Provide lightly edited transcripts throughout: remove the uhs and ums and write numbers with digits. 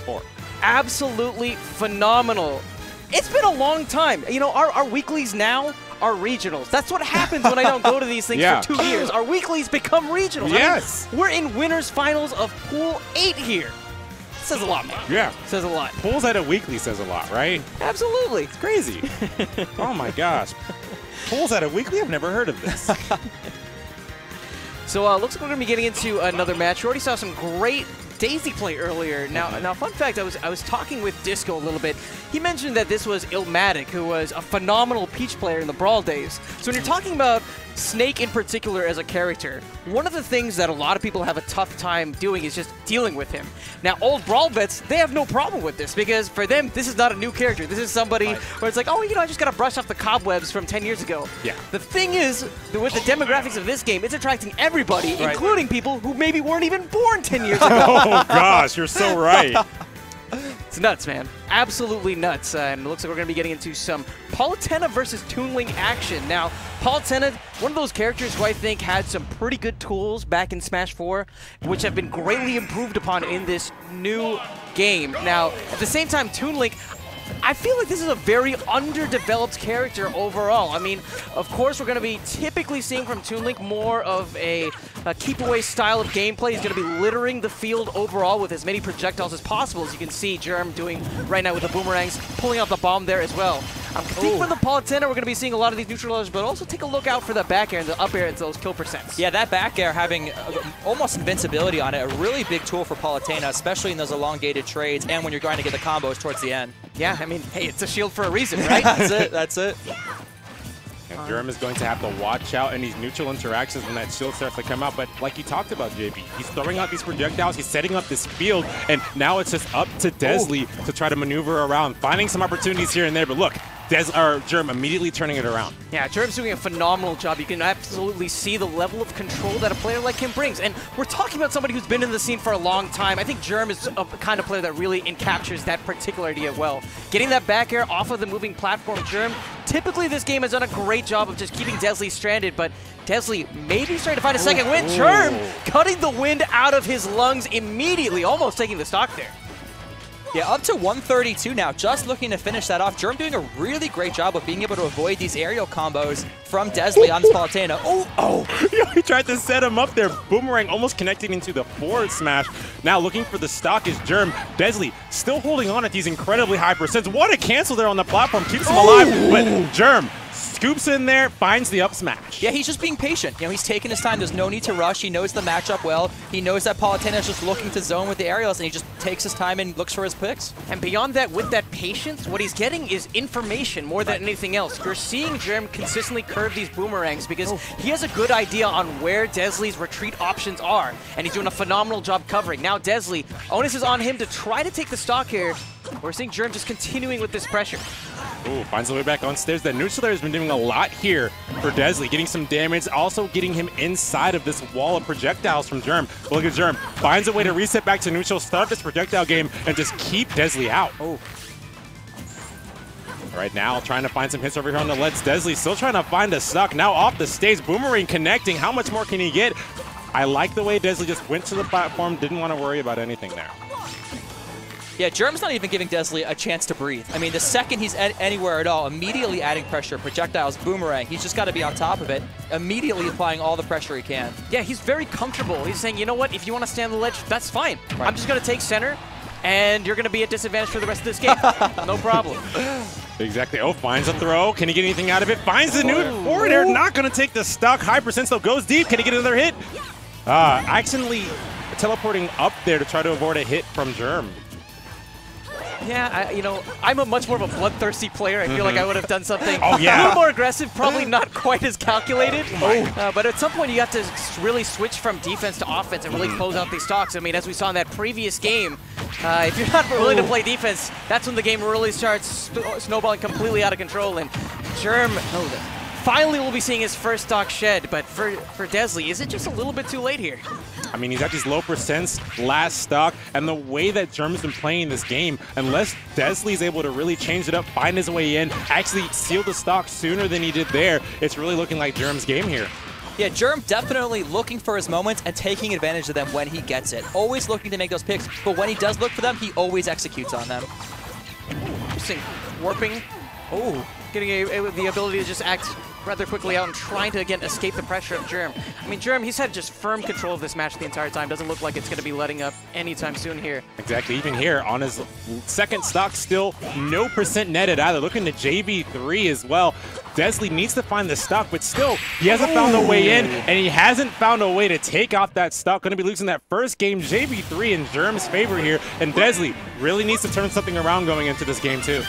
before. Absolutely phenomenal. It's been a long time. You know, our weeklies now are regionals. That's what happens when I don't go to these things for 2 years. Our weeklies become regionals. Yes. I mean, we're in winners finals of Pool 8 here. Says a lot, man. Yeah. Says a lot. Pools at a weekly says a lot, right? Absolutely. It's crazy. Oh my gosh. Pools at a weekly? I've never heard of this. So looks like we're going to be getting into another match. We already saw some great dezly play earlier. Now, fun fact, I was talking with Disco a little bit. He mentioned that this was Illmatic, who was a phenomenal Peach player in the Brawl days. So when you're talking about Snake in particular as a character, one of the things that a lot of people have a tough time doing is just dealing with him. Now, old Brawl vets, they have no problem with this because for them, this is not a new character. This is somebody where it's like, oh, you know, I just got to brush off the cobwebs from 10 years ago. Yeah. The thing is, with the demographics of this game, it's attracting everybody, including people who maybe weren't even born 10 years ago. Oh, gosh, you're so right. It's nuts, man. Absolutely nuts. And it looks like we're going to be getting into some Palutena versus Toon action. Now, Palutena, one of those characters who I think had some pretty good tools back in Smash 4, which have been greatly improved upon in this new game. Now, at the same time, Toon, I feel like this is a very underdeveloped character overall. I mean, of course, we're going to be typically seeing from Toon more of a keep-away style of gameplay. He's going to be littering the field overall with as many projectiles as possible, as you can see Germ doing right now with the boomerangs, pulling out the bomb there as well. I think for the Palutena, we're going to be seeing a lot of these neutralizers, but also take a look out for the back air and the up air and those kill percents. Yeah, that back air having almost invincibility on it, a really big tool for Palutena, especially in those elongated trades and when you're trying to get the combos towards the end. Yeah, I mean, hey, it's a shield for a reason, right? That's it, that's it. And Germ is going to have to watch out in these neutral interactions when that shield starts to come out. But like you talked about, JB, he's throwing out these projectiles, he's setting up this field, and now it's just up to dezly to try to maneuver around, finding some opportunities here and there. But look, Germ immediately turning it around. Yeah, Germ's doing a phenomenal job. You can absolutely see the level of control that a player like him brings. And we're talking about somebody who's been in the scene for a long time. I think Germ is a kind of player that really encaptures that particular idea well. Getting that back air off of the moving platform, Germ, typically this game has done a great job of just keeping dezly stranded, but dezly maybe starting to find a second win. Germ cutting the wind out of his lungs immediately, almost taking the stock there. Yeah, up to 132 now, just looking to finish that off. Germ doing a really great job of being able to avoid these aerial combos from dezly on this Palutena. He tried to set him up there. Boomerang almost connecting into the forward smash. Now looking for the stock is Germ. dezly still holding on at these incredibly high percents. What a cancel there on the platform. Keeps him alive, but Germ scoops in there, finds the up smash. Yeah, he's just being patient. You know, he's taking his time. There's no need to rush. He knows the matchup well. He knows that Palutena is just looking to zone with the aerials, and he just takes his time and looks for his picks. And beyond that, with that patience, what he's getting is information more than anything else. You're seeing Germ consistently curve these boomerangs because he has a good idea on where dezly's retreat options are, and he's doing a phenomenal job covering. Now dezly, onus is on him to try to take the stock here. We're seeing Germ just continuing with this pressure. Ooh, finds the way back on stairs. That neutral there has been doing a lot here for dezly, getting some damage, also getting him inside of this wall of projectiles from Germ. But look at Germ, finds a way to reset back to neutral, start this projectile game, and just keep dezly out. Right now, trying to find some hits over here on the ledge. dezly still trying to find a stock. Now off the stage, boomerang connecting. How much more can he get? I like the way dezly just went to the platform, didn't want to worry about anything there. Yeah, Germ's not even giving dezly a chance to breathe. I mean, the second he's anywhere at all, immediately adding pressure, projectiles, boomerang. He's just got to be on top of it, immediately applying all the pressure he can. Yeah, he's very comfortable. He's saying, you know what, if you want to stand on the ledge, that's fine. I'm just going to take center, and you're going to be at disadvantage for the rest of this game. No problem. Exactly. Oh, finds a throw. Can he get anything out of it? Finds the new forward air. Not going to take the stock. High percent though. Goes deep. Can he get another hit? Accidentally teleporting up there to try to avoid a hit from Germ. Yeah, I'm a much more of a bloodthirsty player. I feel like I would have done something a little more aggressive, probably not quite as calculated. But at some point, you have to really switch from defense to offense and really close out these stocks. I mean, as we saw in that previous game, if you're not willing to play defense, that's when the game really starts snowballing completely out of control. And Germ finally will be seeing his first stock shed. But for dezly, is it just a little bit too late here? I mean, he's at these low percents, last stock, and the way that Germ's been playing this game, unless dezly is able to really change it up, find his way in, actually seal the stock sooner than he did there, it's really looking like Germ's game here. Yeah, Germ definitely looking for his moments and taking advantage of them when he gets it. Always looking to make those picks, but when he does look for them, he always executes on them. Interesting. Warping. Oh, getting the ability to just act rather quickly out and trying to, again, escape the pressure of Germ. I mean, Germ, he's had just firm control of this match the entire time. Doesn't look like it's going to be letting up anytime soon here. Exactly. Even here, on his second stock, still no percent netted either. Looking to JV3 as well. dezly needs to find the stock, but still, he hasn't found a way in, and he hasn't found a way to take off that stock. Going to be losing that first game, JV3 in Germ's favor here, and dezly really needs to turn something around going into this game too.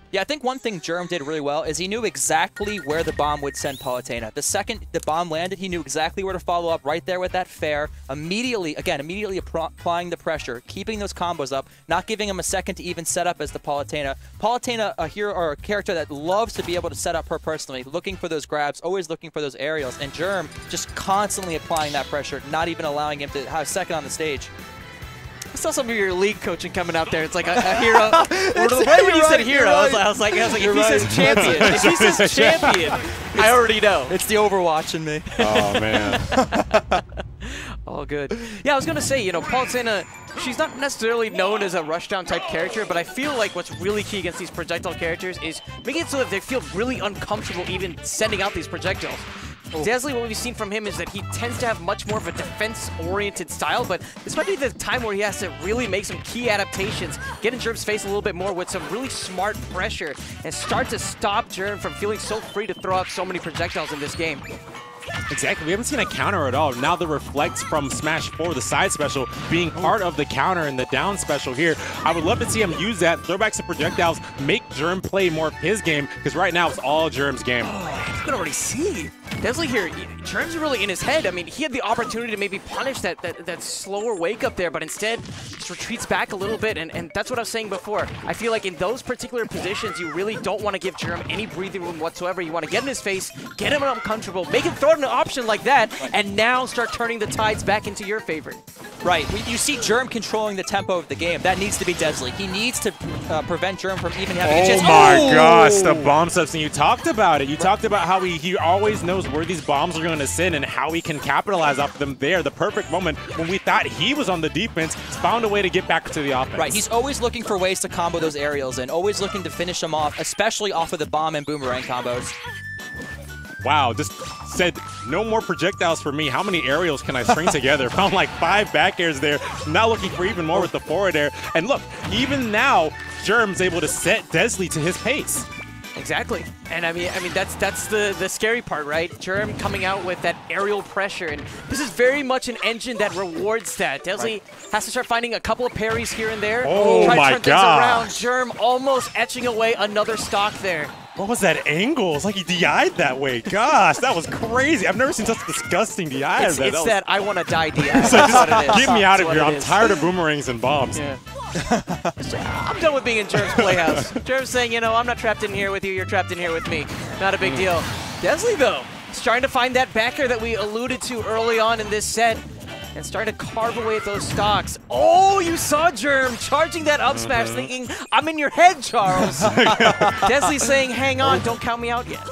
Yeah, I think one thing Germ did really well is he knew exactly where the bomb would send Palutena. The second the bomb landed, he knew exactly where to follow up, right there with that fair. Immediately applying the pressure, keeping those combos up, not giving him a second to even set up as the Palutena. Palutena, a hero or a character that loves to be able to set up her personally, looking for those grabs, always looking for those aerials, and Germ just constantly applying that pressure, not even allowing him to have a second on the stage. I saw some of your league coaching coming out there. It's like a hero. Right when you said hero, I was like, if he says champion, if he says champion, I already know. It's the Overwatch in me. Oh, man. All good. Yeah, I was going to say, you know, Palutena, she's not necessarily known as a rushdown type character, but I feel like what's really key against these projectile characters is making it so that they feel really uncomfortable even sending out these projectiles. dezly, what we've seen from him is that he tends to have much more of a defense-oriented style, but this might be the time where he has to really make some key adaptations, get in Germ's face a little bit more with some really smart pressure, and start to stop Germ from feeling so free to throw out so many projectiles in this game. Exactly. We haven't seen a counter at all. Now the reflects from Smash 4, the side special, being part of the counter and the down special here. I would love to see him use that, throwbacks to projectiles, make Germ play more of his game, because right now it's all Germ's game. Oh, you can already see. dezly here, Germ's really in his head. I mean, he had the opportunity to maybe punish that slower wake up there, but instead just retreats back a little bit, and that's what I was saying before. I feel like in those particular positions, you really don't want to give Germ any breathing room whatsoever. You want to get in his face, get him uncomfortable, make him throw an option like that, and now start turning the tides back into your favor. Right. You see Germ controlling the tempo of the game. That needs to be dezly. He needs to prevent Germ from even having a chance. Oh my gosh, the bomb substance. You talked about it. You talked about how he always knows where these bombs are going to sit and how he can capitalize off them there. The perfect moment when we thought he was on the defense, he's found a way to get back to the offense. Right. He's always looking for ways to combo those aerials and always looking to finish them off, especially off of the bomb and boomerang combos. Wow, just said no more projectiles for me. How many aerials can I string together? Found like 5 back airs there. Now looking for even more with the forward air. And look, even now, Germ's able to set dezly to his pace. Exactly. And I mean that's the scary part, right? Germ coming out with that aerial pressure, and this is very much an engine that rewards that. dezly has to start finding a couple of parries here and there. Oh try my to turn things God. around. Germ almost etching away another stock there. What was that angle? It's like he DI'd that way. Gosh, that was crazy. I've never seen such disgusting DI as that. It's that I want to die DI. So That's what it is. get me out of That's here. what I'm it is. tired of boomerangs and bombs. Yeah. I'm done with being in Germ's playhouse. Germ's saying, you know, I'm not trapped in here with you, you're trapped in here with me. Not a big deal. dezly, though, is trying to find that backer that we alluded to early on in this set and starting to carve away at those stocks. Oh, you saw Germ charging that up smash, thinking, I'm in your head, Charles. dezly saying, hang on, don't count me out yet.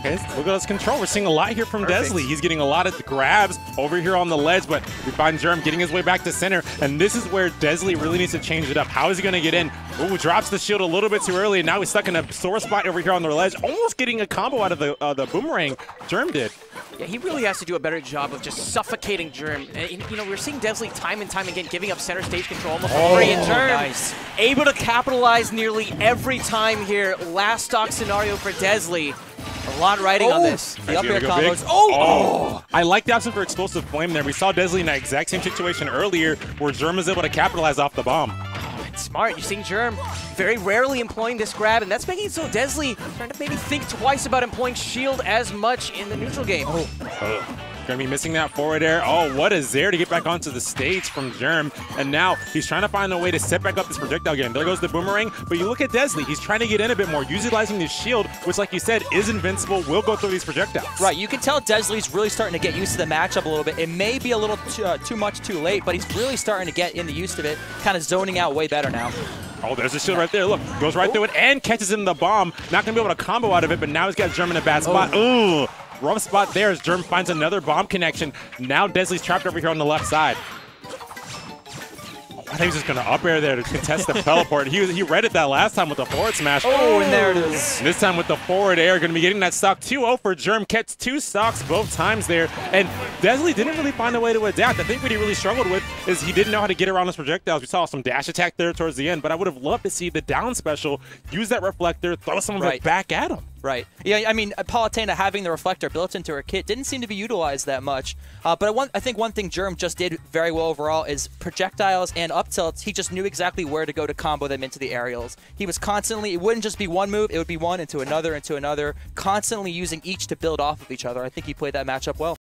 Okay, look at us control. We're seeing a lot here from Perfect. dezly. He's getting a lot of grabs over here on the ledge, but we find Germ getting his way back to center, and this is where dezly really needs to change it up. How is he going to get in? Ooh, drops the shield a little bit too early, and now he's stuck in a sore spot over here on the ledge, almost getting a combo out of the boomerang. Germ did. Yeah, he really has to do a better job of just suffocating Germ. You know, we're seeing dezly time and time again giving up center stage control almost for free, and Germ nice. able to capitalize nearly every time here. Last stock scenario for dezly. A lot riding on this. The up air Go combos. big. Oh! I like the option for explosive flame there. We saw dezly in that exact same situation earlier where Germ was able to capitalize off the bomb. It's smart. You're seeing Germ very rarely employing this grab, and that's making it so dezly trying to maybe think twice about employing shield as much in the neutral game. Gonna be missing that forward air. Oh, what is there to get back onto the stage from Germ. And now he's trying to find a way to set back up this projectile game. There goes the boomerang, but you look at dezly. He's trying to get in a bit more, utilizing his shield, which, like you said, is invincible, will go through these projectiles. Right, you can tell dezly's really starting to get used to the matchup a little bit. It may be a little too much too late, but he's really starting to get in the use of it, kind of zoning out way better now. Oh, there's a shield right there. Look, goes right through it and catches in the bomb. Not going to be able to combo out of it, but now he's got Germ in a bad spot. Ooh, rough spot there as Germ finds another bomb connection. Now dezly's trapped over here on the left side. I think he's just going to up air there to contest the teleport. He read it that last time with the forward smash. Oh, and there it is. This time with the forward air, going to be getting that stock 2-0 for Germ. Gets 2 stocks both times there. And dezly didn't really find a way to adapt. I think what he really struggled with is he didn't know how to get around his projectiles. We saw some dash attack there towards the end, but I would have loved to see the down special use that reflector, throw some of it back at him. Right. Yeah, I mean, Palutena having the reflector built into her kit didn't seem to be utilized that much. But I think one thing Germ just did very well overall is projectiles and up tilts. He just knew exactly where to go to combo them into the aerials. He was constantly, it wouldn't just be one move, it would be one into another, constantly using each to build off of each other. I think he played that matchup well.